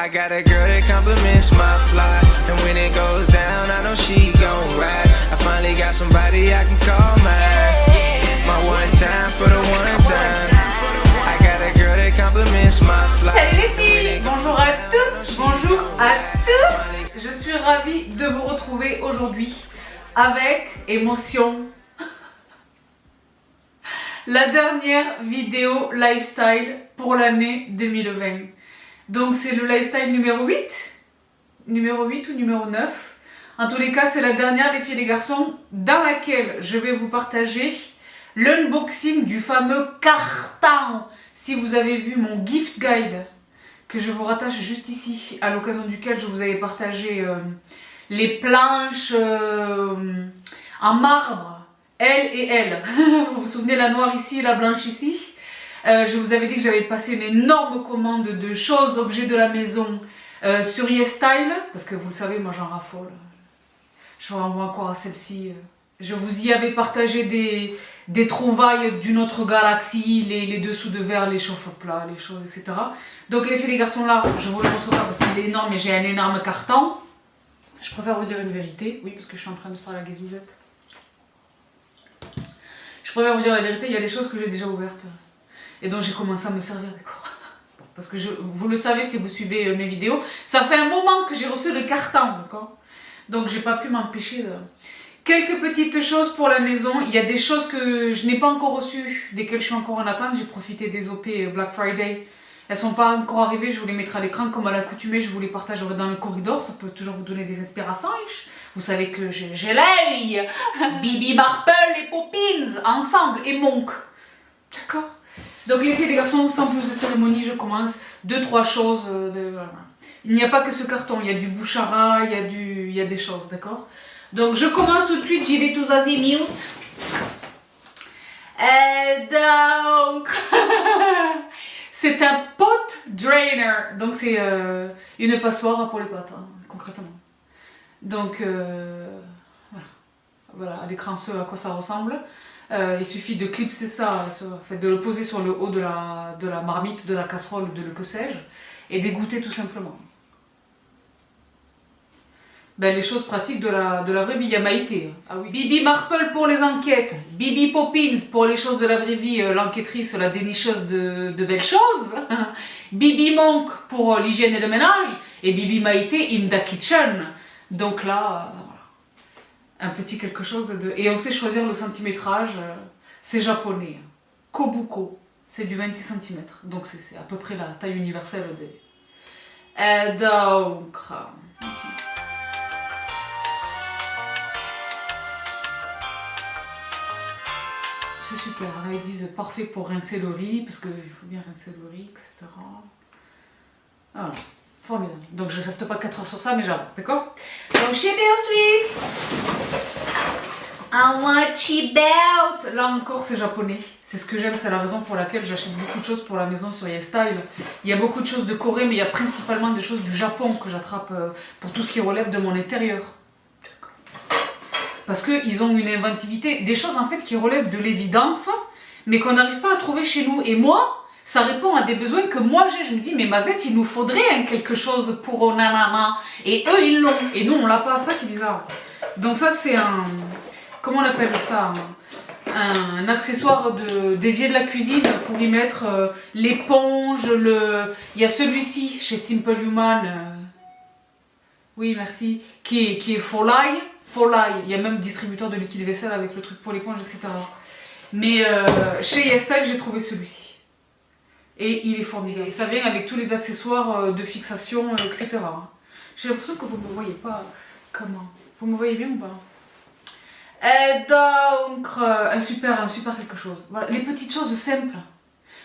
I got a girl that compliments my fly, and when it goes down, I know she gon' ride. I finally got somebody I can call mine. My one time for the one time. I got a girl that compliments my fly. Salut les filles, bonjour à toutes, bonjour à tous. Je suis ravie de vous retrouver aujourd'hui avec émotion. La dernière vidéo lifestyle pour l'année 2020. Donc c'est le lifestyle numéro 8 ou numéro 9. En tous les cas, c'est la dernière, les filles et les garçons, dans laquelle je vais vous partager l'unboxing du fameux carton. Si vous avez vu mon gift guide, que je vous rattache juste ici, à l'occasion duquel je vous avais partagé les planches en marbre, elle et elle. Vous vous souvenez, la noire ici et la blanche ici. Je vous avais dit que j'avais passé une énorme commande de choses, objets de la maison sur YesStyle, parce que vous le savez, moi j'en raffole. Je vous renvoie encore à celle-ci. Je vous y avais partagé des trouvailles d'une autre galaxie, les dessous de verre, les chauffe-plats, les choses, etc. Donc les filles et les garçons là, je vous le montre pas parce qu'il est énorme et j'ai un énorme carton. Je préfère vous dire une vérité, oui, parce que je suis en train de faire la gazouzette. Je préfère vous dire la vérité, il y a des choses que j'ai déjà ouvertes et dont j'ai commencé à me servir, d'accord. Parce que vous le savez si vous suivez mes vidéos, ça fait un moment que j'ai reçu le carton, d'accord. Donc j'ai pas pu m'empêcher de... Quelques petites choses pour la maison. Il y a des choses que je n'ai pas encore reçues, desquelles je suis encore en attente. J'ai profité des OP Black Friday. Elles sont pas encore arrivées, je vous les mettrai à l'écran comme à l'accoutumée, je vous les partagerai dans le corridor. Ça peut toujours vous donner des inspirations. Vous savez que j'ai l'œil. Bibi Marple et Poppins ensemble et Monk. D'accord. Donc les filles et les garçons, sans plus de cérémonie, je commence. 2-3 choses. Il n'y a pas que ce carton, il y a du bouchara, il y a des choses, d'accord. Donc je commence tout de suite, j'y vais tous azimuts. Et donc, c'est un pot drainer. Donc c'est une passoire pour les pattes, hein, concrètement. Donc voilà à l'écran ce à quoi ça ressemble. Il suffit de clipser ça, de le poser sur le haut de la marmite, de la casserole, de le que sais-je, et d'égoutter tout simplement. Ben, les choses pratiques de la vraie vie, il y a Maïté. Ah oui. Bibi Marple pour les enquêtes, Bibi Poppins pour les choses de la vraie vie, l'enquêtrice, la dénicheuse de belles choses, Bibi Monk pour l'hygiène et le ménage, et Bibi Maïté in the kitchen. Donc là, voilà. Un petit quelque chose de... Et on sait choisir le centimétrage, c'est japonais. Kobuko, c'est du 26 cm, donc c'est à peu près la taille universelle des... Et donc... C'est super, là ils disent parfait pour rincer le riz, parce qu'il faut bien rincer le riz, etc. Voilà, formidable. Donc je ne reste pas 4 heures sur ça, mais j'avance, d'accord? Donc chez Sweet, I want cheap belt. Là encore c'est japonais, c'est ce que j'aime, c'est la raison pour laquelle j'achète beaucoup de choses pour la maison sur YesStyle. Il y a beaucoup de choses de Corée, mais il y a principalement des choses du Japon que j'attrape pour tout ce qui relève de mon intérieur. Parce qu'ils ont une inventivité, des choses en fait qui relèvent de l'évidence, mais qu'on n'arrive pas à trouver chez nous. Et moi, ça répond à des besoins que moi j'ai. Je me dis, mais Mazette, il nous faudrait quelque chose pour nanana. Et eux, ils l'ont. Et nous, on l'a pas. Ça qui est bizarre. Donc ça, c'est un... Comment on appelle ça? Un accessoire d'évier de la cuisine pour y mettre l'éponge, Il y a celui-ci chez Simple Human. Oui, merci. Qui est Folai. Il y a même distributeur de liquide vaisselle avec le truc pour l'éponge, etc. Mais chez YesStyle, j'ai trouvé celui-ci. Et il est formidable. Et ça vient avec tous les accessoires de fixation, etc. J'ai l'impression que vous ne me voyez pas. Comment? Vous me voyez bien ou pas? Et donc, un super quelque chose. Voilà, les petites choses simples.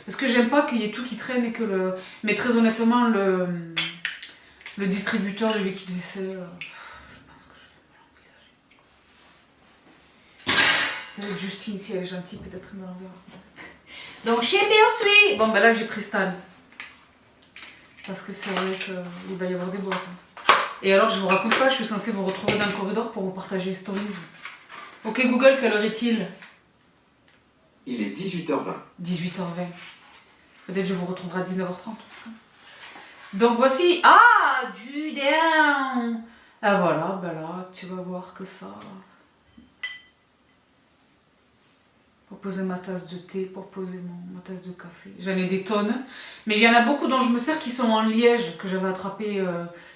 Parce que j'aime pas qu'il y ait tout qui traîne et que le... Mais très honnêtement, le distributeur de liquide vaisselle... Justine, si elle est gentille, peut-être me l'enverra. Donc chez Sweet. Bon ben là j'ai pris Stan. Parce que c'est vrai qu'il va y avoir des boîtes. Et alors je vous raconte pas, je suis censée vous retrouver dans le corridor pour vous partager les stories. Ok Google, quelle heure est-il? Il est 18h20. 18h20. Peut-être je vous retrouverai à 19h30. Donc voici, ah, du down. Ah voilà, ben là, tu vas voir que ça. Pour poser ma tasse de thé, pour poser ma tasse de café. J'en ai des tonnes, mais il y en a beaucoup dont je me sers qui sont en liège, que j'avais attrapé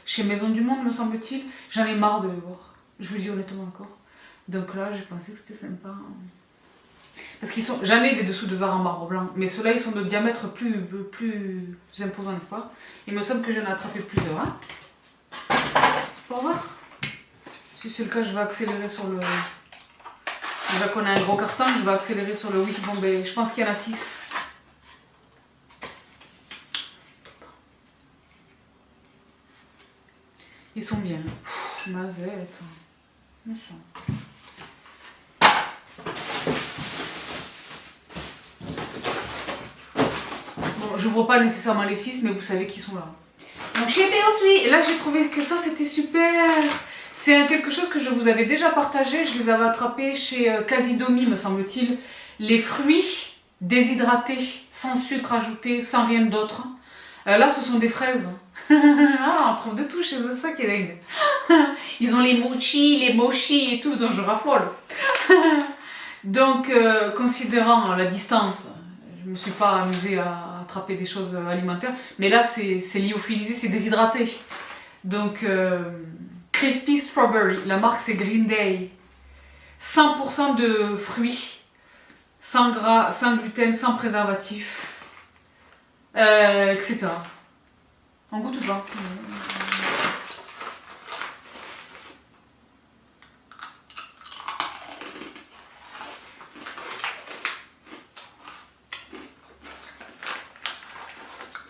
chez Maison du Monde, me semble-t-il. J'en ai marre de les voir, je vous le dis honnêtement encore. Donc là, j'ai pensé que c'était sympa. Parce qu'ils sont jamais des dessous de verre en marbre blanc, mais ceux-là, ils sont de diamètre plus imposant, n'est-ce pas? Il me semble que j'en ai attrapé plusieurs. Hein, faut voir. Si c'est le cas, je vais accélérer sur le... Déjà qu'on a un gros carton, je vais accélérer sur le oui. Bon, ben, je pense qu'il y en a 6. Ils sont bien. Mazette. Bon, je vois pas nécessairement les 6, mais vous savez qu'ils sont là. Donc chez Beosui, et là j'ai trouvé que ça c'était super. C'est quelque chose que je vous avais déjà partagé, je les avais attrapés chez Casidomi, me semble-t-il. Les fruits déshydratés, sans sucre ajouté, sans rien d'autre. Là, ce sont des fraises. Ah, on trouve de tout chez eux, ça qui est dingue. Ils ont les mochi, les mochi et tout, dont je raffole. Donc, considérant la distance, je ne me suis pas amusée à attraper des choses alimentaires. Mais là, c'est lyophilisé, c'est déshydraté. Donc... Crispy Strawberry, la marque c'est Green Day. 100% de fruits, sans gras, sans gluten, sans préservatif, etc. On goûte ou pas?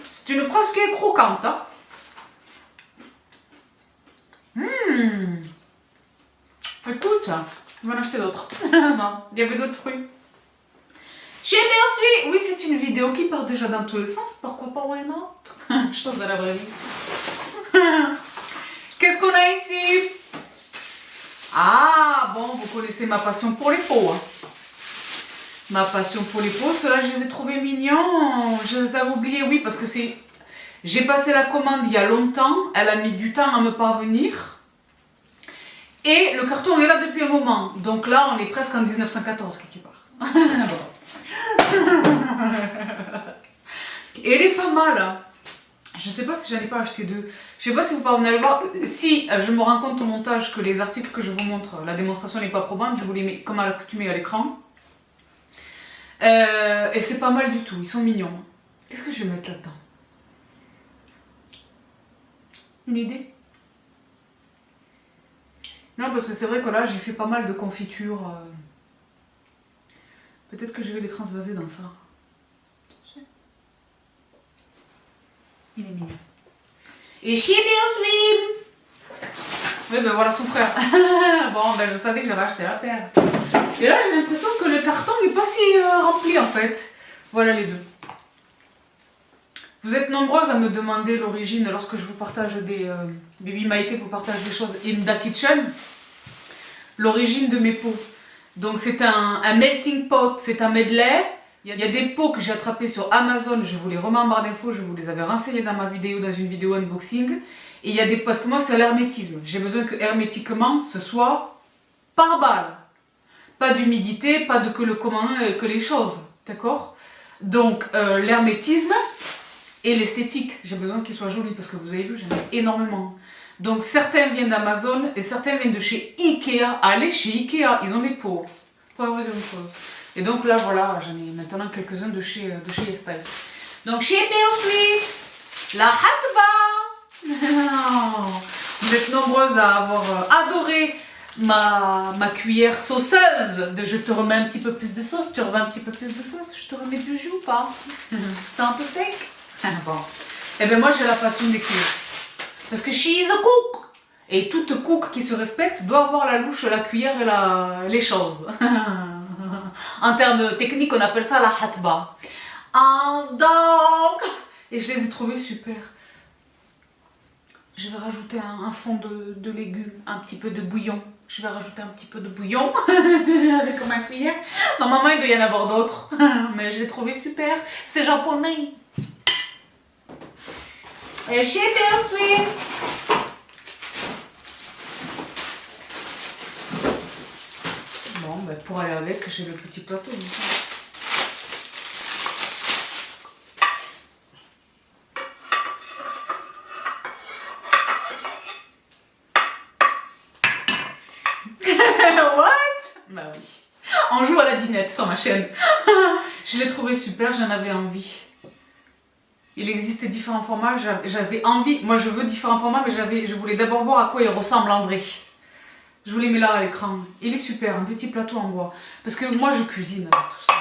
C'est une fraise qui est croquante, hein? Écoute, je vais en acheter d'autres. Non, il y avait d'autres fruits. Chez Beosui, oui, c'est une vidéo qui part déjà dans tous les sens. Pourquoi pas, why not? Chose de la vraie vie. Qu'est-ce qu'on a ici? Ah, bon, vous connaissez ma passion pour les pots. Hein. Ma passion pour les pots, ceux-là, je les ai trouvés mignons. Je les avais oubliés, oui, parce que c'est... J'ai passé la commande il y a longtemps. Elle a mis du temps à me parvenir. Et le carton est là depuis un moment. Donc là, on est presque en 1914, quelque part. Et elle est pas mal. Hein. Je sais pas si j'en ai pas acheté deux. Je sais pas si vous parvenez à le voir. Si je me rends compte au montage que les articles que je vous montre, la démonstration n'est pas probante, je vous les mets comme à l'accoutumée à l'écran. Et c'est pas mal du tout. Ils sont mignons. Qu'est-ce que je vais mettre là-dedans? Une idée? Non, parce que c'est vrai que là, j'ai fait pas mal de confitures. Peut-être que je vais les transvaser dans ça. Il est mignon. Et chez Beosui. Oui, ben voilà son frère. Bon, ben je savais que j'avais acheté l'affaire. Et là, j'ai l'impression que le carton n'est pas si rempli en fait. Voilà les deux. Vous êtes nombreuses à me demander l'origine lorsque je vous partage des... Baby Maïté vous partage des choses in the kitchen. L'origine de mes pots. Donc c'est un melting pot, c'est un medley. Il y a des pots que j'ai attrapés sur Amazon, je vous les remets en barre d'infos, je vous les avais renseignés dans ma vidéo, dans une vidéo unboxing. Et il y a des... Parce que moi c'est l'hermétisme. J'ai besoin que hermétiquement ce soit par balle. Pas d'humidité, pas de que le commun, que les choses. D'accord? Donc l'hermétisme... Et l'esthétique, j'ai besoin qu'il soit joli parce que vous avez vu, j'en ai énormément. Donc certains viennent d'Amazon et certains viennent de chez Ikea. Allez chez Ikea, ils ont des pots. Pour vous dire une chose. Et donc là, voilà, j'en ai maintenant quelques-uns de chez YesStyle. Donc chez Beosui, la hatba. Vous êtes nombreuses à avoir adoré ma cuillère sauceuse. Je te remets un petit peu plus de sauce, tu remets un petit peu plus de sauce, je te remets du jus ou pas? C'est un peu sec? Bon. Et bien moi j'ai la passion des cuillères. Parce que she is a cook. Et toute cook qui se respecte doit avoir la louche, la cuillère et les choses. En termes techniques on appelle ça la hatba. Donc... Et je les ai trouvés super. Je vais rajouter un fond de légumes, un petit peu de bouillon. Je vais rajouter un petit peu de bouillon avec ma cuillère. Normalement il doit y en avoir d'autres. Mais je l'ai trouvé super. C'est japonais. Et chez Sweet. Bon, ben pour aller avec, j'ai le petit plateau. What? Bah oui. On joue à la dinette sur ma chaîne. Je l'ai trouvé super, j'en avais envie. Il existe différents formats, j'avais envie. Moi je veux différents formats, mais je voulais d'abord voir à quoi il ressemble en vrai. Je vous les mets là à l'écran. Il est super, un petit plateau en bois. Parce que moi je cuisine avec tout ça.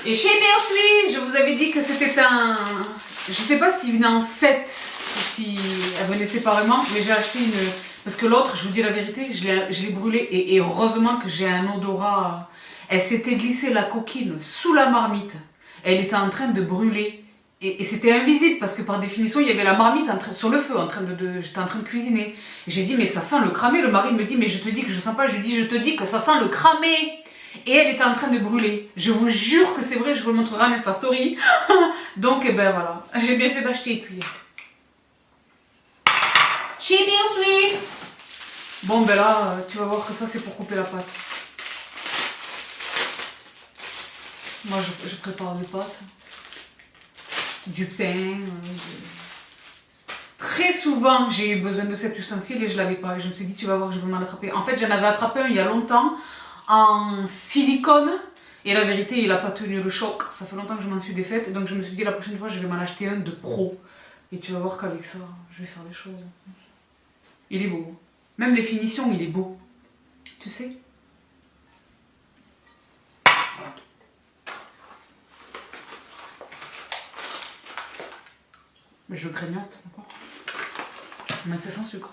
Et chez Sweet, je vous avais dit que c'était un... Je sais pas s'il venait en 7 ou si elle venait séparément, mais j'ai acheté une... Parce que l'autre, je vous dis la vérité, je l'ai brûlée et heureusement que j'ai un odorat... Elle s'était glissée la coquine sous la marmite. Elle était en train de brûler. Et c'était invisible parce que par définition, il y avait la marmite sur le feu, j'étais en train de cuisiner. J'ai dit, mais ça sent le cramé. Le mari me dit, mais je te dis que je sens pas. Je lui dis, je te dis que ça sent le cramé. Et elle était en train de brûler. Je vous jure que c'est vrai, je vous le montrerai en Insta Story. Donc, eh ben voilà, j'ai bien fait d'acheter les cuillères. Chez Sweet. Bon, ben là, tu vas voir que ça, c'est pour couper la pâte. Moi, je prépare des pâtes. Du pain. Très souvent, j'ai eu besoin de cet ustensile et je l'avais pas. Et je me suis dit, tu vas voir, je vais m'en attraper. En fait, j'en avais attrapé un il y a longtemps en silicone. Et la vérité, il n'a pas tenu le choc. Ça fait longtemps que je m'en suis défaite. Donc, je me suis dit, la prochaine fois, je vais m'en acheter un de pro. Et tu vas voir qu'avec ça, je vais faire des choses. Il est beau. Même les finitions, il est beau. Tu sais? Mais je grignote, d'accord? Mais c'est sans sucre.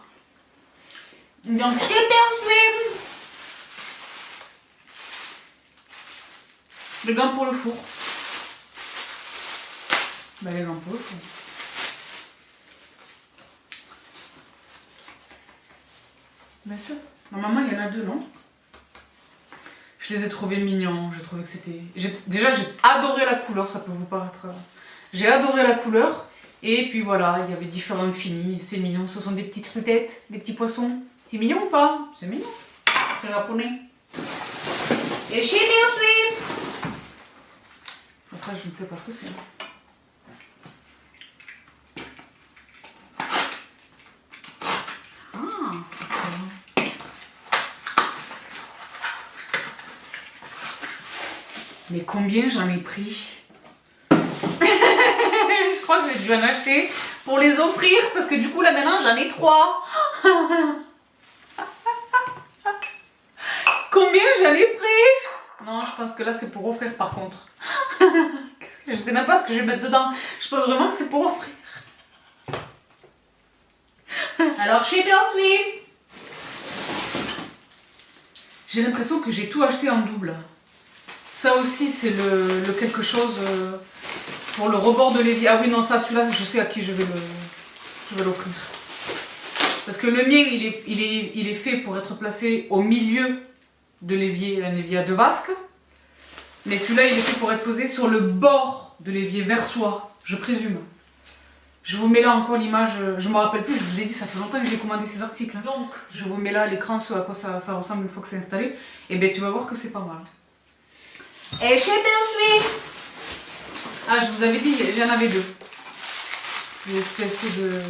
Donc, chez Sweet. Les gants pour le four. Bah, les gants pour le four. Bien sûr. Normalement, il y en a deux, non? Je les ai trouvés mignons. J'ai trouvé que c'était... Déjà, j'ai adoré la couleur. Ça peut vous paraître... J'ai adoré la couleur. Et puis voilà, il y avait différents finis. C'est mignon. Ce sont des petites truitettes, des petits poissons. C'est mignon ou pas? C'est mignon. C'est japonais. Et chez Sweet. Ça, je ne sais pas ce que c'est. Ah, c'est cool. Mais combien j'en ai pris? Je crois que j'ai dû en acheter pour les offrir parce que du coup là maintenant j'en ai 3. Combien j'en ai pris? Non, je pense que là c'est pour offrir par contre. Je sais même pas ce que je vais mettre dedans. Je pense vraiment que c'est pour offrir. Alors chez Sweet. J'ai l'impression que j'ai tout acheté en double. Ça aussi c'est le quelque chose pour le rebord de l'évier. Ah oui non, ça celui-là je sais à qui je vais l'offrir. Parce que le mien il est fait pour être placé au milieu de l'évier, un évier à 2 vasques. Mais celui-là il est fait pour être posé sur le bord de l'évier vers soi, je présume. Je vous mets là encore l'image, je me rappelle plus, je vous ai dit ça fait longtemps que j'ai commandé ces articles. Donc je vous mets là à l'écran ce à quoi ça ressemble une fois que c'est installé. Et bien tu vas voir que c'est pas mal. Et chez Sweet. Ah, je vous avais dit, j'en avais 2. Une espèce de...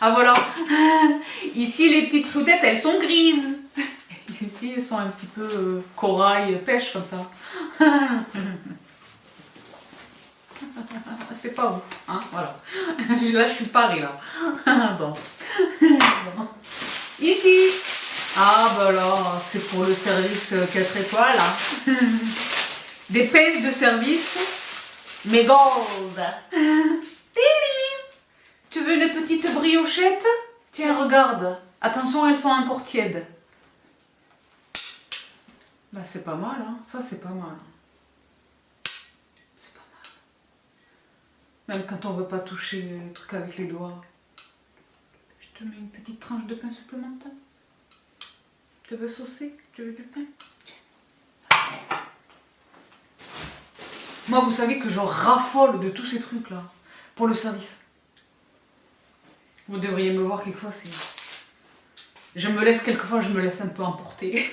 Ah voilà. Ici, les petites floutettes, elles sont grises. Ici, elles sont un petit peu corail, pêche comme ça. C'est pas ouf, hein, voilà. Là, je suis parée, là. Bon. Ici. Ah bah là, c'est pour le service 4 étoiles. Hein. Des pinces de service, mais gold. Tu veux une petite briochette? Tiens, regarde. Attention, elles sont encore tièdes. Bah c'est pas mal, hein. Ça c'est pas mal. C'est pas mal. Même quand on veut pas toucher les trucs avec les doigts. Je te mets une petite tranche de pain supplémentaire. Tu veux saucer? Tu veux du pain? Tiens. Moi, vous savez que je raffole de tous ces trucs-là. Pour le service. Vous devriez me voir quelquefois, c'est... je me laisse un peu emporter.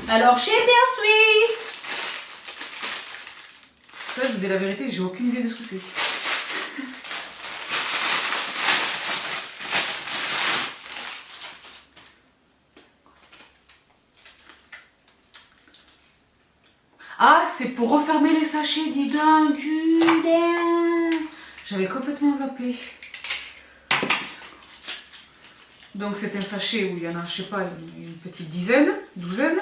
Alors, chez Bien Sweet. Ça, je vous dis la vérité, j'ai aucune idée de ce que c'est. Ah, c'est pour refermer les sachets, dis donc, Julien. J'avais complètement zappé. Donc c'est un sachet où il y en a, je sais pas, une petite dizaine, douzaine.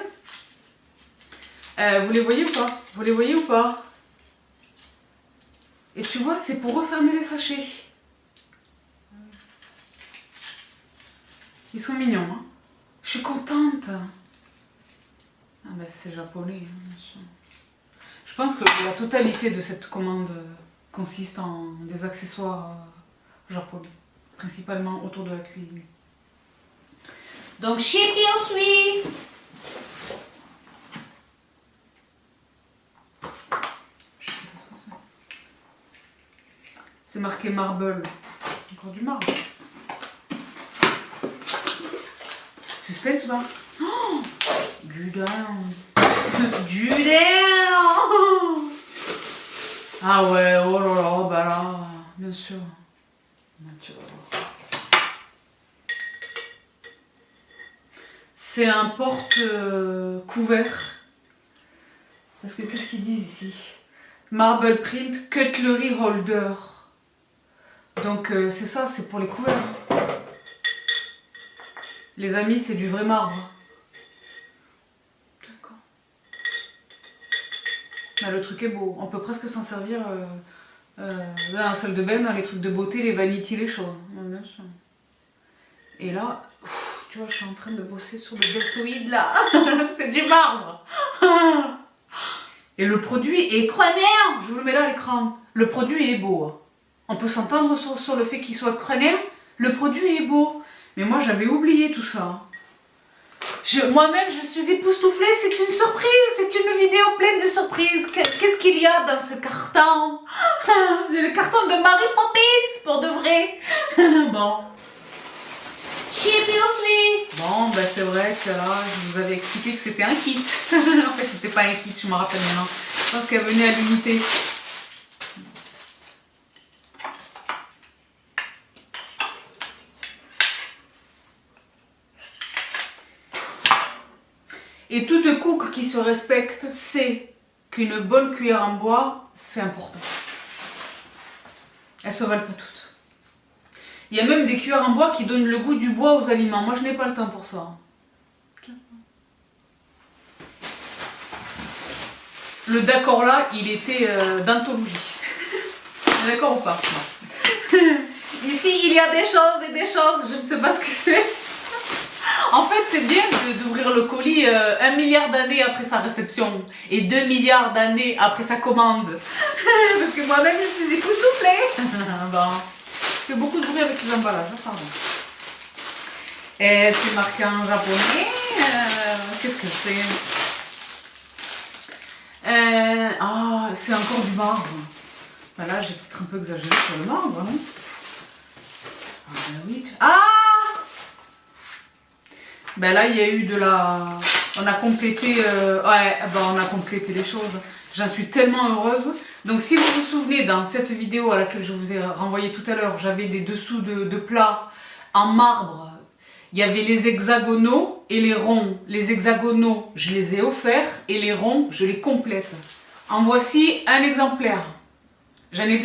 Vous les voyez ou pas? Vous les voyez ou pas? Et tu vois, c'est pour refermer les sachets. Ils sont mignons, hein. Je suis contente. Ah ben c'est japonais, hein, bien sûr. Je pense que la totalité de cette commande consiste en des accessoires japonais, principalement autour de la cuisine. Donc chez Bien Sweet. C'est marqué marble. Encore du marbre. Suspense ou pas? Oh, du down. Du down. Ah ouais, oh là là, bah là, bien sûr. Tu vas voir. C'est un porte-couvert. Parce que qu'est-ce qu'ils disent ici? Marble print cutlery holder. Donc c'est ça, c'est pour les couverts. Les amis, c'est du vrai marbre. D'accord. Là, le truc est beau. On peut presque s'en servir dans la salle de bain, dans les trucs de beauté, les vanities, les choses. Bien sûr. Et là, tu vois, je suis en train de bosser sur le deltoïde là. C'est du marbre. Et le produit est crémeux. Je vous le mets là à l'écran. Le produit est beau. On peut s'entendre sur le fait qu'il soit crémeux. Le produit est beau. Mais moi, j'avais oublié tout ça. Moi-même, je suis époustouflée. C'est une surprise. C'est une vidéo pleine de surprises. Qu'est-ce qu'il y a dans ce carton? C'est le carton de Mary Poppins, pour de vrai. Bon. Chez Bien Sweet. Bon, ben c'est vrai que là, je vous avais expliqué que c'était un kit. En fait, c'était pas un kit, je me rappelle maintenant. Je pense qu'elle venait à l'unité. Et toute cook qui se respecte sait qu'une bonne cuillère en bois, c'est important. Elles se valent pas toutes. Il y a même des cuillères en bois qui donnent le goût du bois aux aliments. Moi, je n'ai pas le temps pour ça. Le d'accord là, il était d'anthologie. D'accord ou pas? Non. Ici, il y a des choses et des choses. Je ne sais pas ce que c'est. En fait, c'est bien d'ouvrir le colis 1 milliard d'années après sa réception et 2 milliards d'années après sa commande. Parce que moi-même, je suis époustouflée. Bon. Je fais beaucoup de bruit avec les emballages, pardon. Et c'est marqué en japonais. Qu'est-ce que c'est? Ah, c'est encore du marbre. Ben là, j'ai peut-être un peu exagéré sur le marbre, non? Ah, ben oui. Ah! Ben là, il y a eu de la... On a complété... Ouais, ben on a complété les choses. J'en suis tellement heureuse. Donc si vous vous souvenez, dans cette vidéo à laquelle je vous ai renvoyé tout à l'heure, j'avais des dessous de plats en marbre. Il y avait les hexagonaux et les ronds. Les hexagonaux, je les ai offerts et les ronds, je les complète. En voici un exemplaire. Je les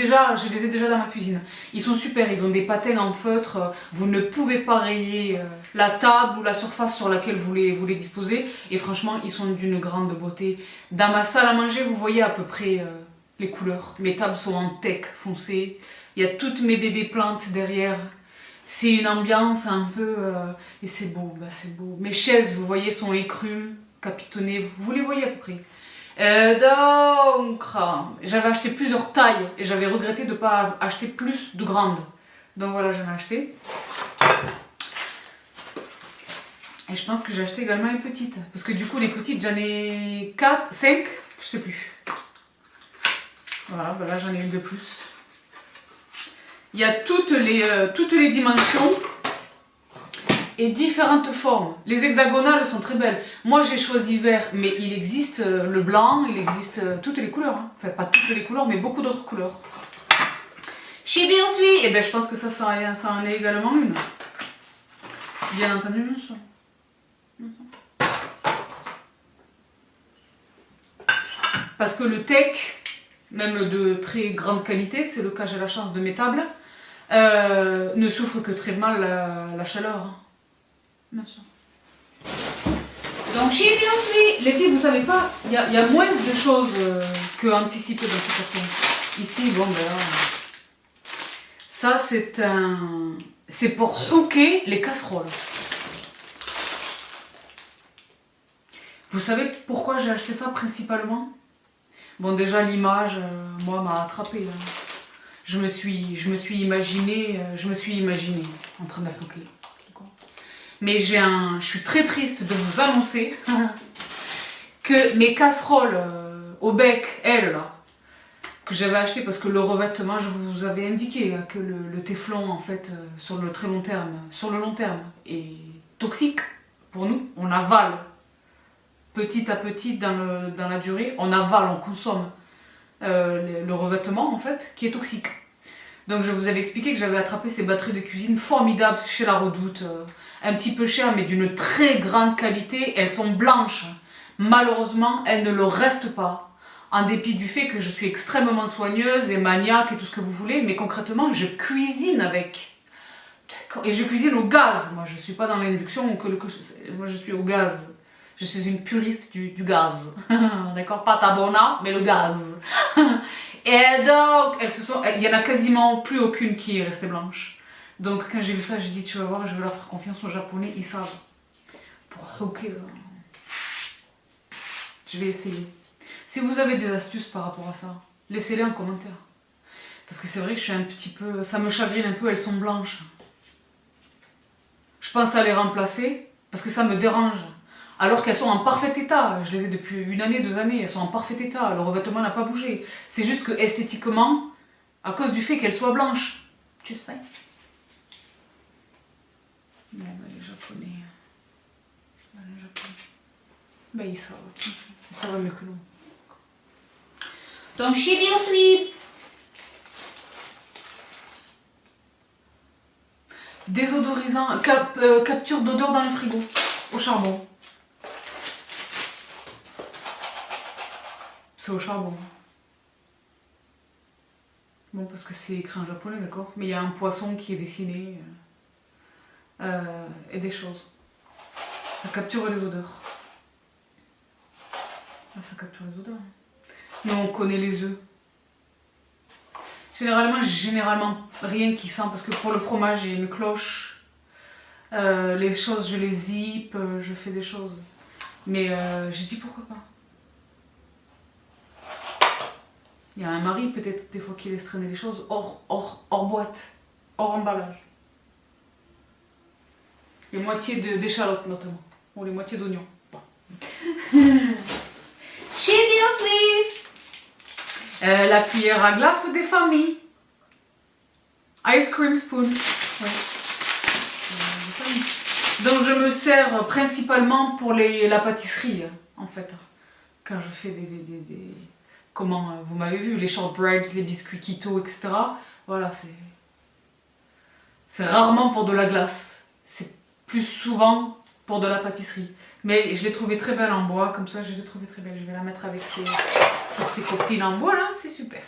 ai déjà dans ma cuisine. Ils sont super, ils ont des patins en feutre. Vous ne pouvez pas rayer la table ou la surface sur laquelle vous les disposez. Et franchement, ils sont d'une grande beauté. Dans ma salle à manger, vous voyez à peu près les couleurs. Mes tables sont en teck foncé. Il y a toutes mes bébés plantes derrière. C'est une ambiance un peu... et c'est beau, bah c'est beau. Mes chaises, vous voyez, sont écrues, capitonnées. Vous les voyez à peu près. Donc, j'avais acheté plusieurs tailles et j'avais regretté de ne pas acheter plus de grandes. Donc voilà, j'en ai acheté. Et je pense que j'ai acheté également une petite. Parce que du coup, les petites, j'en ai 4, 5. Je sais plus. Voilà, ben là j'en ai une de plus. Il y a toutes les dimensions et différentes formes. Les hexagonales sont très belles. Moi j'ai choisi vert, mais il existe le blanc, il existe toutes les couleurs. Hein. Enfin pas toutes les couleurs, mais beaucoup d'autres couleurs. Chibi aussi. Et ben je pense que ça en est également une. Bien entendu, bien sûr. Parce que le tech, même de très grande qualité, c'est le cas, j'ai la chance de mes tables, ne souffre que très mal la chaleur. Hein. Bien sûr. Donc, chez Biensuit, les filles, vous savez pas, il y a moins de choses que anticipées dans ce carton. Ici, bon, ben là, ça c'est pour hooker les casseroles. Vous savez pourquoi j'ai acheté ça principalement? Bon, déjà l'image, moi, m'a attrapée. Hein. Je me suis imaginée en train d'appliquer. Mais je suis très triste de vous annoncer que mes casseroles au bec, elles là, que j'avais acheté parce que le revêtement, je vous avais indiqué que le téflon, en fait, sur le long terme, est toxique pour nous. On avale petit à petit dans la durée, on avale, on consomme le revêtement, en fait, qui est toxique. Donc je vous avais expliqué que j'avais attrapé ces batteries de cuisine formidables chez La Redoute, un petit peu chères mais d'une très grande qualité. Elles sont blanches. Malheureusement, elles ne le restent pas. En dépit du fait que je suis extrêmement soigneuse et maniaque et tout ce que vous voulez, mais concrètement, je cuisine avec. Et je cuisine au gaz. Moi, je ne suis pas dans l'induction, moi je suis au gaz. Je suis une puriste du gaz. D'accord? Pas tabona, mais le gaz. Et donc, il n'y en a quasiment plus aucune qui est restée blanche. Donc, quand j'ai vu ça, j'ai dit, tu vas voir, je vais leur faire confiance aux Japonais, ils savent. Ok, je vais essayer. Si vous avez des astuces par rapport à ça, laissez-les en commentaire. Parce que c'est vrai que je suis un petit peu... Ça me chagrine un peu, elles sont blanches. Je pense à les remplacer, parce que ça me dérange. Alors qu'elles sont en parfait état. Je les ai depuis 1 année, 2 années, elles sont en parfait état. Le revêtement n'a pas bougé. C'est juste que esthétiquement, à cause du fait qu'elles soient blanches, tu le sais. Bon, ben, les Japonais... Ben, ils savent. Ça va mieux que nous. Donc, chez Biensuit. Désodorisant, capture d'odeur dans le frigo, au charbon. C'est au charbon. Bon, parce que c'est écrit en japonais, d'accord? Mais il y a un poisson qui est dessiné et des choses. Ça capture les odeurs. Ah, ça capture les odeurs. Mais on connaît les œufs. Généralement, rien qui sent, parce que pour le fromage, j'ai une cloche. Les choses, je les zippe, je fais des choses. Mais j'ai dit pourquoi pas. Il y a un mari peut-être des fois qui laisse traîner les choses hors boîte, hors emballage. Les moitiés d'échalotes notamment, ou les moitiés d'oignons. Bon. Chez Biensuit. La cuillère à glace des familles. Ice cream spoon. Ouais. Donc je me sers principalement pour la pâtisserie, en fait. Quand je fais des comment vous m'avez vu, les shortbreads, les biscuits keto, etc. Voilà, c'est rarement pour de la glace. C'est plus souvent pour de la pâtisserie. Mais je l'ai trouvée très belle en bois, comme ça je l'ai trouvée très belle. Je vais la mettre avec ses copines en bois là, c'est super.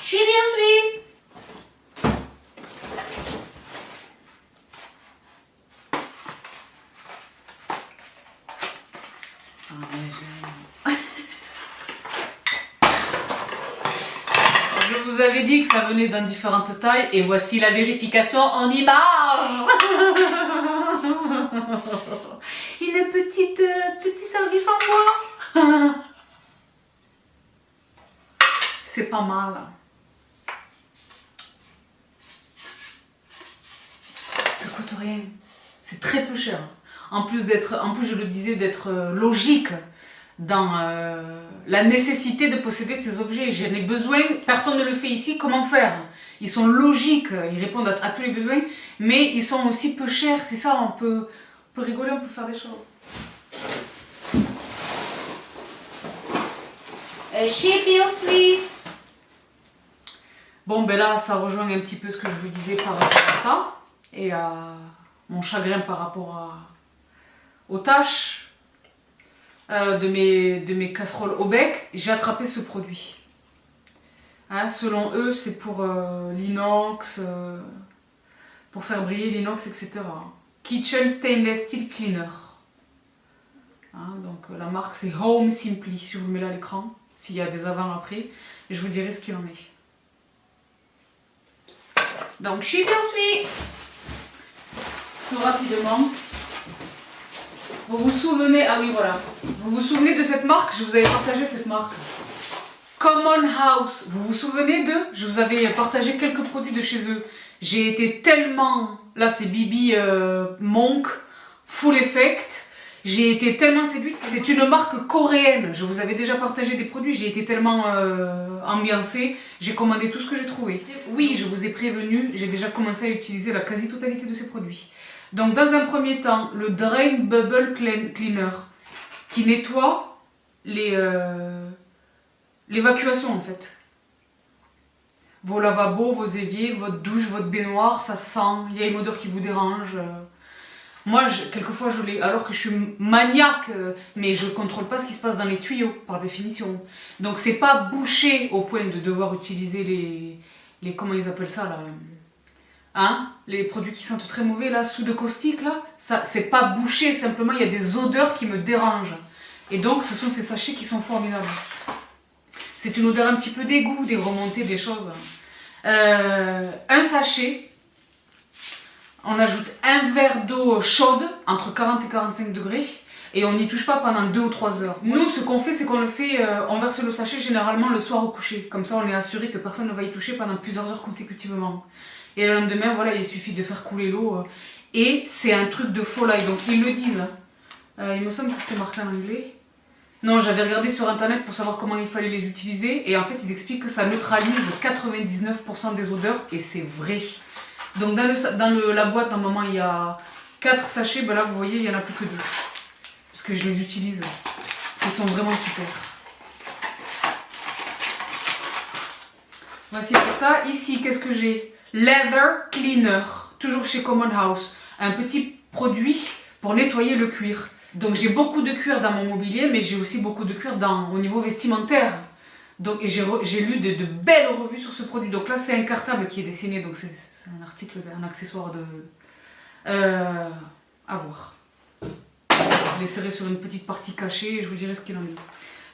Je suis Biensuit. Je vous avais dit que ça venait dans différentes tailles et voici la vérification en image. Une petit service en bois. C'est pas mal. Ça coûte rien. C'est très peu cher. En plus je le disais, d'être logique dans la nécessité de posséder ces objets. J'en ai besoin, personne ne le fait ici, comment faire? Ils sont logiques, ils répondent à tous les besoins, mais ils sont aussi peu chers, c'est ça, on peut rigoler, on peut faire des choses. Sweet. Bon, ben là, ça rejoint un petit peu ce que je vous disais par rapport à ça, et à mon chagrin par rapport aux tâches de mes casseroles au bec. J'ai attrapé ce produit. Hein, selon eux, c'est pour l'inox, pour faire briller l'inox, etc. Kitchen Stainless Steel Cleaner. Hein, donc la marque c'est Home Simply. Je vous le mets là à l'écran, s'il y a des avant après, je vous dirai ce qu'il en est. Donc je suis bien suivie. Tout rapidement. Vous vous souvenez, ah oui voilà, vous vous souvenez de cette marque? Je vous avais partagé cette marque. Common House, vous vous souvenez d'eux? Je vous avais partagé quelques produits de chez eux. J'ai été tellement, là c'est Bibi Monk, Full Effect. J'ai été tellement séduite. C'est une marque coréenne. Je vous avais déjà partagé des produits. J'ai été tellement ambiancée. J'ai commandé tout ce que j'ai trouvé. Oui, je vous ai prévenu. J'ai déjà commencé à utiliser la quasi-totalité de ces produits. Donc, dans un premier temps, le Drain Bubble Cleaner qui nettoie l'évacuation en fait. Vos lavabos, vos éviers, votre douche, votre baignoire, ça sent. Il y a une odeur qui vous dérange. Moi, quelquefois, je l'ai, alors que je suis maniaque, mais je ne contrôle pas ce qui se passe dans les tuyaux, par définition. Donc, c'est pas bouché au point de devoir utiliser les comment ils appellent ça, là, hein, les produits qui sentent très mauvais, là, soude caustique, là, ça, c'est pas bouché, simplement, il y a des odeurs qui me dérangent. Et donc, ce sont ces sachets qui sont formidables. C'est une odeur un petit peu d'égout, des remontées, des choses. Un sachet. On ajoute un verre d'eau chaude, entre 40 et 45 degrés, et on n'y touche pas pendant 2 ou 3 heures. Nous, ce qu'on fait, c'est qu'on le fait, on verse le sachet généralement le soir au coucher. Comme ça, on est assuré que personne ne va y toucher pendant plusieurs heures consécutivement. Et le lendemain, voilà, il suffit de faire couler l'eau. Et c'est un truc de folie, donc ils le disent. Il me semble que c'était marqué en anglais. Non, j'avais regardé sur internet pour savoir comment il fallait les utiliser, et en fait, ils expliquent que ça neutralise 99% des odeurs, et c'est vrai. Donc dans la boîte, normalement, il y a 4 sachets. Ben là, vous voyez, il n'y en a plus que 2. Parce que je les utilise. Ils sont vraiment super. Voici pour ça. Ici, qu'est-ce que j'ai? Leather Cleaner. Toujours chez Common House. Un petit produit pour nettoyer le cuir. Donc j'ai beaucoup de cuir dans mon mobilier, mais j'ai aussi beaucoup de cuir au niveau vestimentaire. Donc j'ai lu de belles revues sur ce produit. Donc là, c'est un cartable qui est dessiné. Donc c'est un article, un accessoire à voir. Je laisserai sur une petite partie cachée et je vous dirai ce qu'il en est.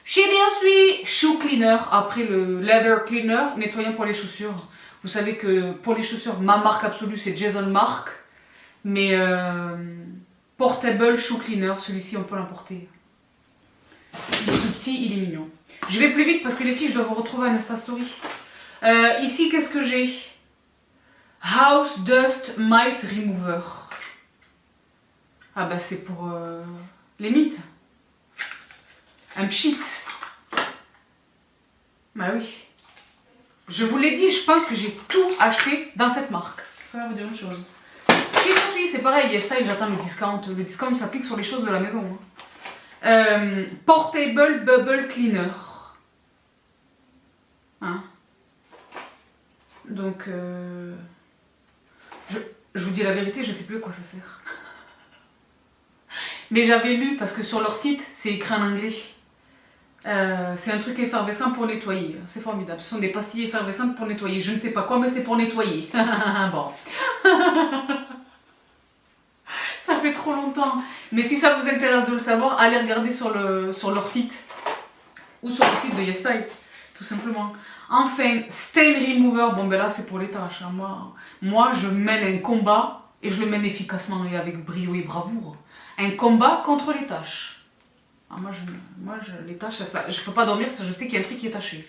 Chez bien suis Shoe Cleaner. Après le Leather Cleaner, nettoyant pour les chaussures. Vous savez que pour les chaussures, ma marque absolue, c'est Jason Mark. Mais Portable Shoe Cleaner, celui-ci, on peut l'emporter. Il est tout petit, il est mignon. Je vais plus vite parce que les filles, je dois vous retrouver un Insta Story. Ici, qu'est-ce que j'ai? House Dust Mite Remover. Ah bah c'est pour les mites. Un pchit. Bah oui. Je vous l'ai dit, je pense que j'ai tout acheté dans cette marque. Je vais vous dire une chose. Chez Consuy, c'est pareil, style, j'attends le discount. Le discount s'applique sur les choses de la maison. Hein. Portable Bubble Cleaner. Hein? Donc, je vous dis la vérité, je sais plus à quoi ça sert. Mais j'avais lu, parce que sur leur site, c'est écrit en anglais. C'est un truc effervescent pour nettoyer. C'est formidable. Ce sont des pastilles effervescentes pour nettoyer. Je ne sais pas quoi, mais c'est pour nettoyer. Bon. Ça fait trop longtemps. Mais si ça vous intéresse de le savoir, allez regarder sur leur site. Ou sur le site de YesStyle, tout simplement. Enfin, Stain Remover. Bon, ben là, c'est pour les tâches. Hein. Moi, je mène un combat, et je le mène efficacement et avec brio et bravoure. Un combat contre les tâches. Ah, moi, les tâches, ça, je peux pas dormir, ça, je sais qu'il y a un truc qui est taché.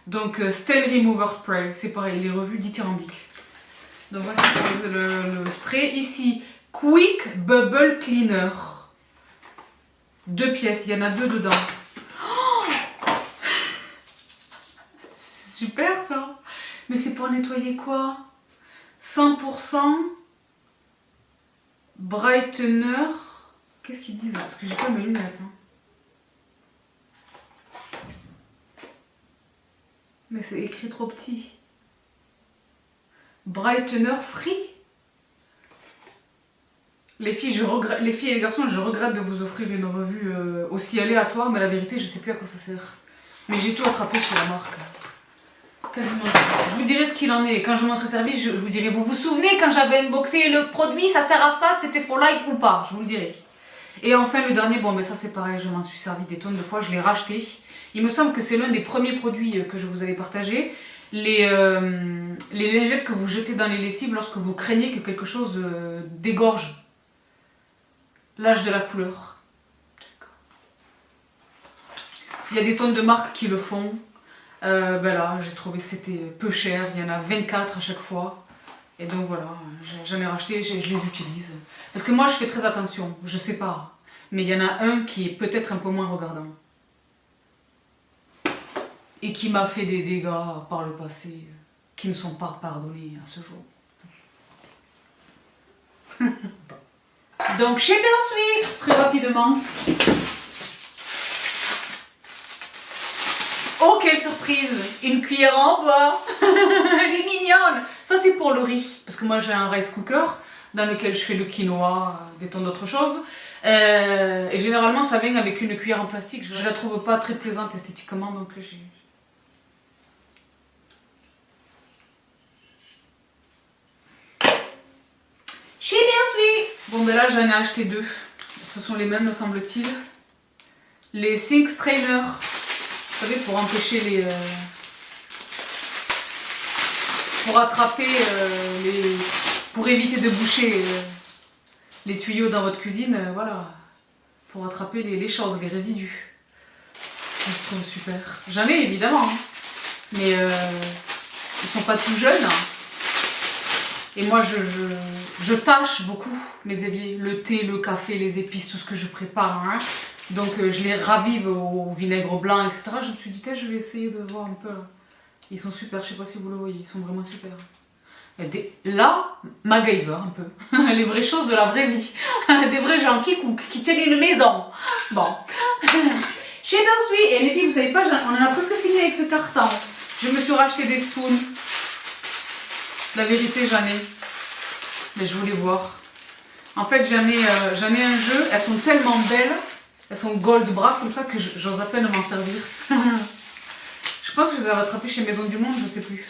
Donc, Stain Remover Spray, c'est pareil, les revues dithyrambiques. Donc, voici le spray. Ici, Quick Bubble Cleaner. 2 pièces, il y en a 2 dedans. Oh, c'est super ça. Mais c'est pour nettoyer quoi? 100% brightener. Qu'est-ce qu'ils disent? Parce que j'ai pas mes lunettes. Hein. Mais c'est écrit trop petit. Brightener free. Les filles et les garçons, je regrette de vous offrir une revue aussi aléatoire, mais la vérité, je sais plus à quoi ça sert. Mais j'ai tout attrapé chez la marque. Quasiment. Je vous dirai ce qu'il en est. Quand je m'en serai servi, je vous dirai. Vous vous souvenez quand j'avais unboxé le produit, ça sert à ça, c'était for life ou pas? Je vous le dirai. Et enfin, le dernier, bon, mais ça c'est pareil, je m'en suis servi des tonnes de fois, je l'ai racheté. Il me semble que c'est l'un des premiers produits que je vous avais partagé. Les lingettes que vous jetez dans les lessives lorsque vous craignez que quelque chose dégorge. L'âge de la couleur. Il y a des tonnes de marques qui le font. Ben là, j'ai trouvé que c'était peu cher. Il y en a 24 à chaque fois. Et donc voilà, j'en ai racheté, je les utilise. Parce que moi, je fais très attention. Je sais pas. Mais il y en a un qui est peut-être un peu moins regardant. Et qui m'a fait des dégâts par le passé qui ne sont pas pardonnés à ce jour. Donc chez Bersweet, très rapidement. Oh quelle surprise! Une cuillère en bois. Elle est mignonne. Ça c'est pour le riz. Parce que moi j'ai un rice cooker dans lequel je fais le quinoa, des tonnes d'autres choses. Et généralement ça vient avec une cuillère en plastique. Je la trouve pas très plaisante esthétiquement, donc j'ai... Chez Bersweet. Bon ben là j'en ai acheté 2. Ce sont les mêmes me semble-t-il. Les Sink Strainer. Vous savez, pour empêcher les... pour attraper les... pour éviter de boucher les tuyaux dans votre cuisine, voilà. Pour attraper les choses, les résidus. Je trouve super. J'en ai évidemment. Hein. Mais ils sont pas tout jeunes. Hein. Et moi, je tâche beaucoup mes éviers. Le thé, le café, les épices, tout ce que je prépare. Hein. Donc, je les ravive au vinaigre blanc, etc. Je me suis dit, je vais essayer de voir un peu. Ils sont super, je sais pas si vous le voyez. Ils sont vraiment super. Là, MacGyver, un peu. Les vraies choses de la vraie vie. Des vrais gens qui cookent, qui tiennent une maison. Bon. Chez Bersweet, et les filles, vous savez pas, on en a presque fini avec ce carton. Je me suis racheté des spoons. La vérité, j'en ai. Mais je voulais voir. En fait, j'en ai un jeu. Elles sont tellement belles. Elles sont gold brass comme ça que j'ose à peine m'en servir. Je pense que je les ai rattrapées chez Maison du Monde, je sais plus.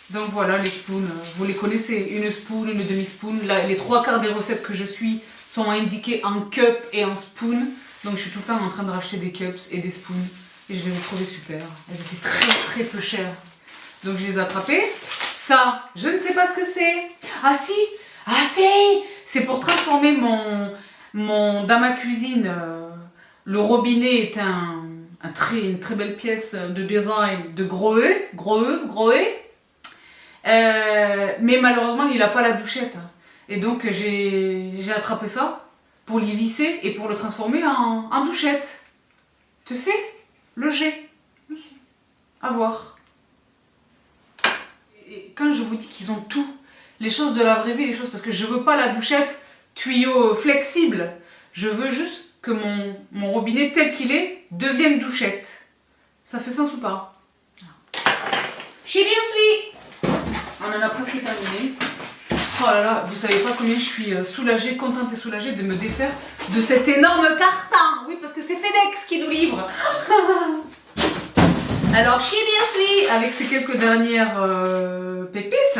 Donc voilà, les spoons. Vous les connaissez. Une spoon, une demi-spoon. Les 3/4 des recettes que je suis sont indiquées en cup et en spoon. Donc je suis tout le temps en train de racheter des cups et des spoons. Et je les ai trouvées super. Elles étaient très très peu chères. Donc je les ai attrapées. Ça, je ne sais pas ce que c'est. Ah si, c'est pour transformer dans ma cuisine. Le robinet est une très belle pièce de design de gros E. Mais malheureusement, il n'a pas la douchette. Et donc j'ai attrapé ça pour l'y visser et pour le transformer en douchette. Tu sais, le G. À voir. Et quand je vous dis qu'ils ont tout, les choses de la vraie vie, les choses, parce que je veux pas la douchette tuyau flexible, je veux juste que mon robinet tel qu'il est devienne douchette. Ça fait sens ou pas? Chez Bersweet, on en a presque terminé. Oh là là, vous savez pas combien je suis soulagée, contente et soulagée de me défaire de cet énorme carton. Oui, parce que c'est FedEx qui nous livre. Alors, chez Bersweet, avec ces quelques dernières pépites,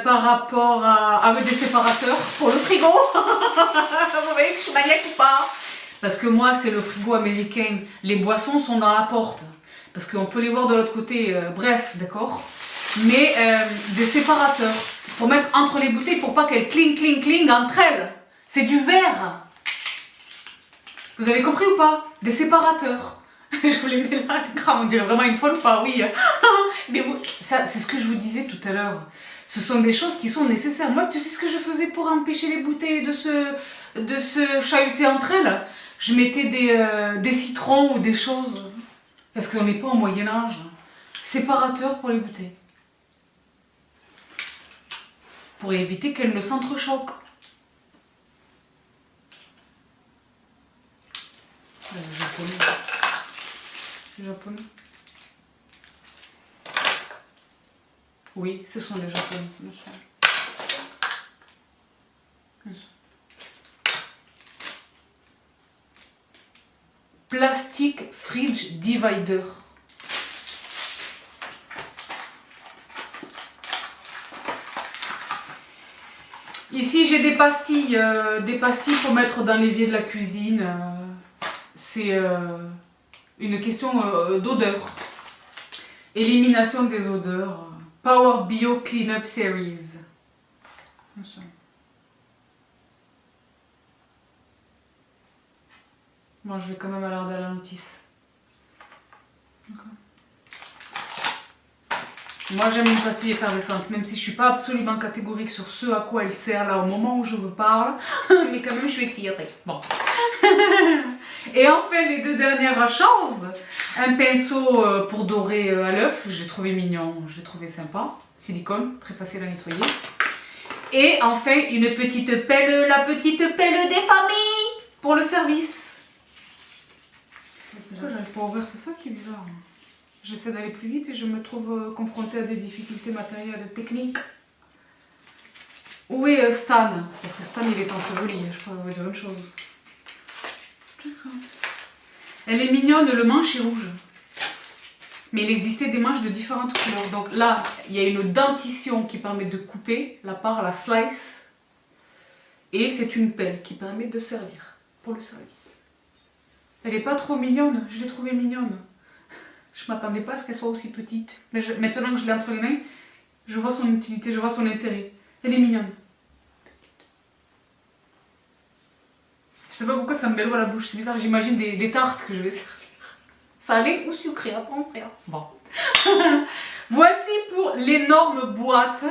par rapport avec des séparateurs pour le frigo. Vous voyez que je suis maniaque ou pas? Parce que moi, c'est le frigo américain. Les boissons sont dans la porte. Parce qu'on peut les voir de l'autre côté. Bref, d'accord? Mais des séparateurs. Pour mettre entre les bouteilles pour pas qu'elles cling entre elles. C'est du verre. Vous avez compris ou pas? Des séparateurs. Je vous les mets là, on dirait vraiment une folle ou pas? Oui. Mais c'est ce que je vous disais tout à l'heure. Ce sont des choses qui sont nécessaires. Moi, tu sais ce que je faisais pour empêcher les bouteilles de se chahuter entre elles? je mettais des citrons ou des choses. Parce qu'on n'est pas au Moyen-Âge. Séparateur pour les bouteilles. Pour éviter qu'elles ne s'entrechoquent. Les japonais. Les japonais. Oui, ce sont les japonais. Bien sûr. Bien sûr. Plastic Fridge Divider. Ici j'ai des pastilles pour mettre dans l'évier de la cuisine. C'est une question d'odeur. Élimination des odeurs. Power Bio Cleanup Series. Bon, je vais quand même alarder à la notice. Moi j'aime une pastille effervescente, même si je suis pas absolument catégorique sur ce à quoi elle sert là au moment où je vous parle, mais quand même je suis excitée. Bon. Et enfin les deux dernières choses, un pinceau pour dorer à l'œuf, je l'ai trouvé mignon, je l'ai trouvé sympa, silicone, très facile à nettoyer. Et enfin une petite pelle, la petite pelle des familles pour le service. Pourquoi j'arrive pas à ouvrir, c'est ça qui est bizarre. J'essaie d'aller plus vite et je me trouve confrontée à des difficultés matérielles et techniques. Où est Stan? Parce que Stan il est enseveli, je crois vous dire une chose. Elle est mignonne, le manche est rouge. Mais il existait des manches de différentes couleurs. Donc là, il y a une dentition qui permet de couper la part, la slice. Et c'est une pelle qui permet de servir pour le service. Elle est pas trop mignonne, je l'ai trouvée mignonne. Je m'attendais pas à ce qu'elle soit aussi petite. Mais maintenant que je l'ai entre les mains, je vois son utilité, je vois son intérêt. Elle est mignonne. Je sais pas pourquoi ça me met l'eau à la bouche, c'est bizarre, j'imagine des tartes que je vais servir. Salé ou sucré, attention. Bon. Voici pour l'énorme boîte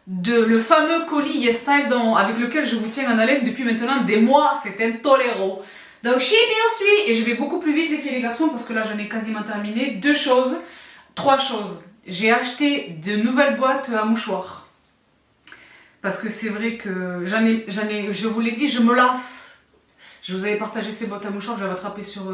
de le fameux colis YesStyle avec lequel je vous tiens en haleine depuis maintenant des mois, c'est intolérant. Donc chez Biosuit, et je vais beaucoup plus vite les filles et les garçons parce que là j'en ai quasiment terminé, trois choses. J'ai acheté de nouvelles boîtes à mouchoirs. Parce que c'est vrai que je vous l'ai dit, je me lasse. Je vous avais partagé ces boîtes à mouchoirs que j'avais attrapées sur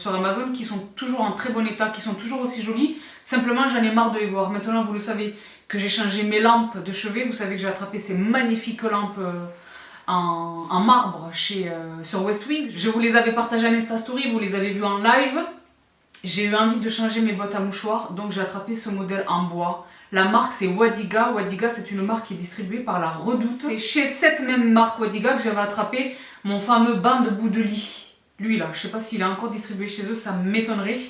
Amazon qui sont toujours en très bon état, qui sont toujours aussi jolies. Simplement j'en ai marre de les voir. Maintenant vous le savez que j'ai changé mes lampes de chevet. Vous savez que j'ai attrapé ces magnifiques lampes en marbre sur West Wing. Je vous les avais partagées en Insta Story, vous les avez vues en live. J'ai eu envie de changer mes boîtes à mouchoirs, donc j'ai attrapé ce modèle en bois. La marque c'est Wadiga. Wadiga c'est une marque qui est distribuée par La Redoute. C'est chez cette même marque Wadiga que j'avais attrapé mon fameux banc de bout de lit. Lui là, je sais pas s'il est encore distribué chez eux, ça m'étonnerait.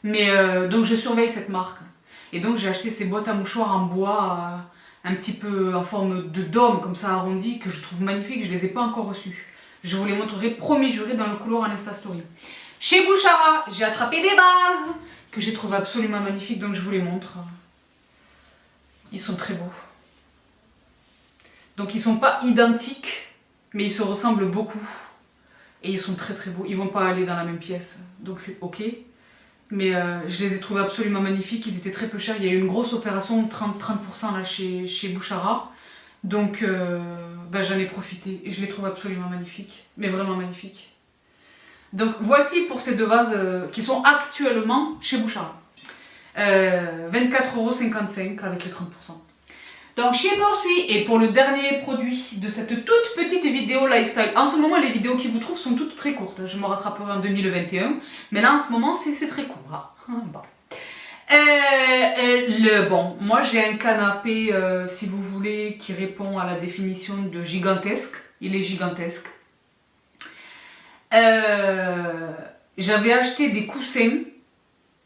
Mais donc je surveille cette marque. Et donc j'ai acheté ces boîtes à mouchoirs en bois un petit peu en forme de dôme comme ça arrondi que je trouve magnifique. Je les ai pas encore reçus. Je vous les montrerai promis juré dans le couloir en Insta Story. Chez Bouchara, j'ai attrapé des bases que j'ai trouvé absolument magnifiques, donc je vous les montre. Ils sont très beaux. Donc ils sont pas identiques, mais ils se ressemblent beaucoup. Et ils sont très très beaux. Ils vont pas aller dans la même pièce, donc c'est ok. Mais je les ai trouvés absolument magnifiques, ils étaient très peu chers. Il y a eu une grosse opération, 30% là chez Bouchara. Donc j'en ai profité et je les trouve absolument magnifiques. Mais vraiment magnifiques. Donc voici pour ces deux vases qui sont actuellement chez Bouchara. 24,55 € avec les 30%. Donc chez Biosuit, et pour le dernier produit de cette toute petite vidéo lifestyle, en ce moment les vidéos qui vous trouvent sont toutes très courtes, je me rattraperai en 2021, mais là en ce moment c'est très court. Hein. Bon. Moi j'ai un canapé, si vous voulez, qui répond à la définition de gigantesque, il est gigantesque. J'avais acheté des coussins,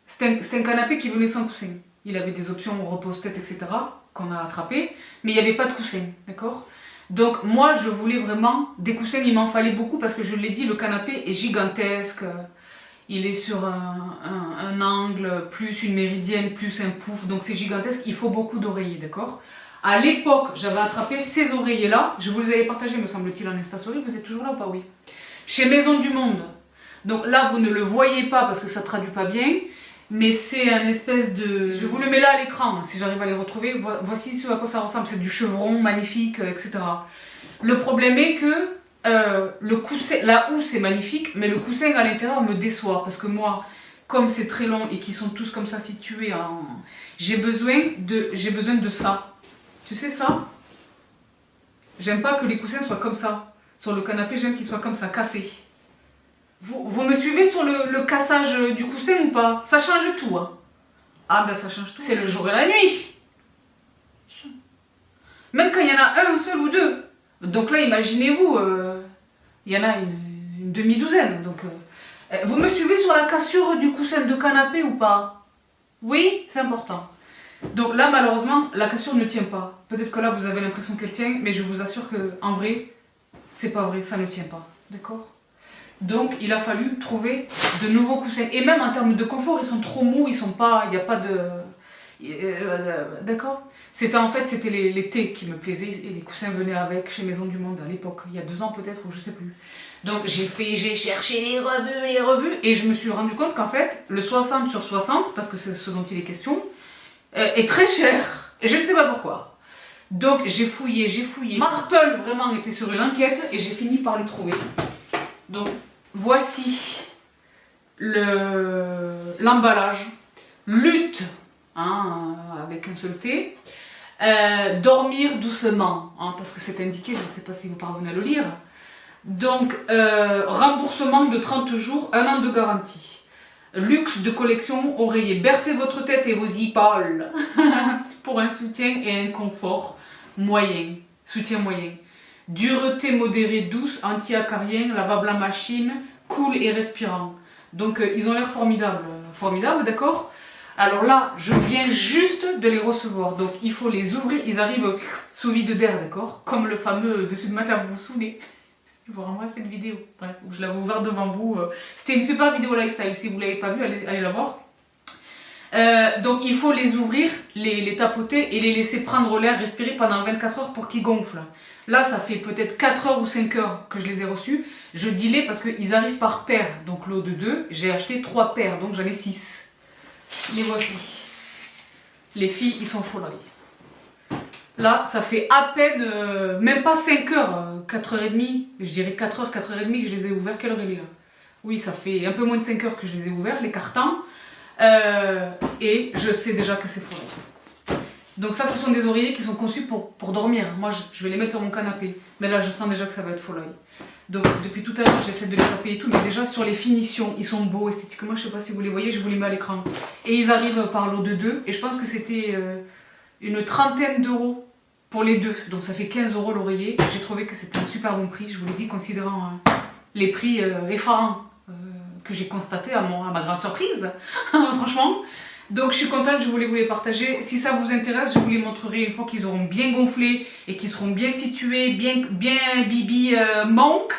c'est un canapé qui venait sans coussin, il avait des options repose-tête etc. qu'on a attrapé, mais il n'y avait pas de coussin, d'accord? Donc moi je voulais vraiment des coussins, il m'en fallait beaucoup parce que je l'ai dit, le canapé est gigantesque, il est sur un angle, plus une méridienne, plus un pouf, donc c'est gigantesque, il faut beaucoup d'oreillers, d'accord? À l'époque, j'avais attrapé ces oreillers là, je vous les avais partagés me semble-t-il en Insta Story, vous êtes toujours là ou pas? Oui. chez Maison du Monde. Donc là, vous ne le voyez pas parce que ça traduit pas bien, mais c'est un espèce de... Je vous le mets là à l'écran, si j'arrive à les retrouver. Voici ce à quoi ça ressemble, c'est du chevron magnifique, etc. Le problème est que le coussin, la housse est magnifique, mais le coussin à l'intérieur me déçoit, parce que moi, comme c'est très long et qu'ils sont tous comme ça situés, j'ai besoin de ça. Tu sais ça? J'aime pas que les coussins soient comme ça. Sur le canapé, j'aime qu'ils soient comme ça, cassés. Vous me suivez sur le cassage du coussin ou pas? Ça change tout, hein. Ah ben ça change tout. C'est le jour et la nuit. Même quand il y en a un seul ou deux. Donc là, imaginez-vous, il y en a une demi-douzaine. Donc, vous me suivez sur la cassure du coussin de canapé ou pas? Oui, c'est important. Donc là, malheureusement, la cassure ne tient pas. Peut-être que là, vous avez l'impression qu'elle tient, mais je vous assure que en vrai, c'est pas vrai, ça ne tient pas. D'accord? Donc, il a fallu trouver de nouveaux coussins. Et même en termes de confort, ils sont trop mous, il n'y a pas de... D'accord? C'était les thés qui me plaisaient et les coussins venaient avec chez Maison du Monde à l'époque, il y a 2 ans peut-être, ou je sais plus. Donc j'ai cherché les revues, et je me suis rendu compte qu'en fait, le 60 sur 60, parce que c'est ce dont il est question, est très cher. Et je ne sais pas pourquoi. Donc j'ai fouillé. Marple vraiment était sur une enquête et j'ai fini par les trouver. Donc voici l'emballage. Lutte, hein, avec un seul T. Dormir doucement, hein, parce que c'est indiqué, je ne sais pas si vous parvenez à le lire. Donc, remboursement de 30 jours, 1 an de garantie. Luxe de collection oreiller. Bercez votre tête et vos épaules pour un soutien et un confort moyen. Soutien moyen. Dureté modérée douce, anti-acarien, lavable à machine, cool et respirant. Donc, ils ont l'air formidables. Formidables, d'accord? Alors là, je viens juste de les recevoir. Donc, il faut les ouvrir. Ils arrivent sous vide d'air, d'accord? Comme le fameux dessus de matelas, vous vous souvenez? Je vous renvoie cette vidéo. Bref, je l'avais ouvert devant vous. C'était une super vidéo lifestyle. Si vous ne l'avez pas vue, allez la voir. Donc, il faut les ouvrir, les tapoter et les laisser prendre l'air, respirer pendant 24 heures pour qu'ils gonflent. Là, ça fait peut-être 4 heures ou 5 heures que je les ai reçus. Je dis les parce qu'ils arrivent par paire. Donc, lot de 2, j'ai acheté 3 paires. Donc, j'en ai 6. Les voici. Les filles, ils sont folles. Là, ça fait à peine, même pas 5 heures, 4h30, je dirais 4h, 4h30 que je les ai ouverts. Quelle heure il est là? Oui, ça fait un peu moins de 5 heures que je les ai ouverts, les cartons. Et je sais déjà que c'est folles. Donc ça, ce sont des oreillers qui sont conçus pour dormir. Moi, je vais les mettre sur mon canapé. Mais là, je sens déjà que ça va être folle. Donc depuis tout à l'heure, j'essaie de les taper et tout, mais déjà sur les finitions, ils sont beaux esthétiquement, je sais pas si vous les voyez, je vous les mets à l'écran. Et ils arrivent par lot de 2, et je pense que c'était une 30aine d'euros pour les 2, donc ça fait 15 € l'oreiller. J'ai trouvé que c'était un super bon prix, je vous l'ai dit, considérant les prix effarants que j'ai constatés à ma grande surprise, franchement. Donc je suis contente, je voulais vous les partager. Si ça vous intéresse, je vous les montrerai une fois qu'ils auront bien gonflé et qu'ils seront bien situés, bien bibi monk.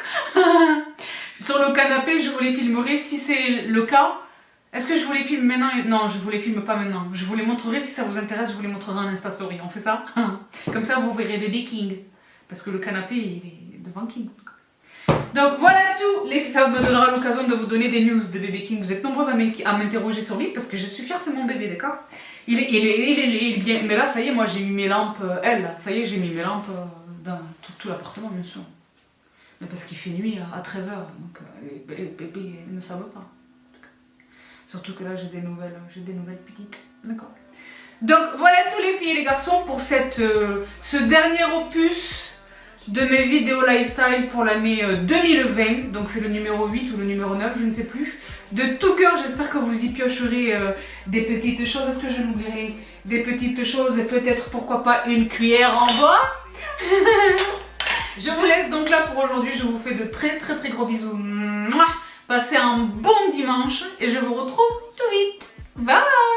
Sur le canapé, je vous les filmerai si c'est le cas. Est-ce que je vous les filme maintenant? Non, je vous les filme pas maintenant. Je vous les montrerai si ça vous intéresse, je vous les montrerai en Insta Story. On fait ça? Comme ça, vous verrez Baby King. Parce que le canapé, il est devant King. Donc voilà tout, ça me donnera l'occasion de vous donner des news de Bébé King. Vous êtes nombreuses à m'interroger sur lui parce que je suis fière, c'est mon bébé, d'accord? Il est bien, mais là ça y est, moi j'ai mis mes lampes, ça y est, j'ai mis mes lampes dans tout l'appartement, bien sûr. Mais parce qu'il fait nuit à 13h, donc les bébés ne savent pas. Surtout que là j'ai des nouvelles petites, d'accord? Donc voilà tous les filles et les garçons pour ce dernier opus de mes vidéos lifestyle pour l'année 2020, donc c'est le numéro 8 ou le numéro 9, je ne sais plus. De tout cœur, j'espère que vous y piocherez des petites choses. Est-ce que je l'oublierai? Des petites choses et peut-être, pourquoi pas, une cuillère en bois. Je vous laisse donc là pour aujourd'hui, je vous fais de très gros bisous. Mouah. Passez un bon dimanche et je vous retrouve tout vite. Bye!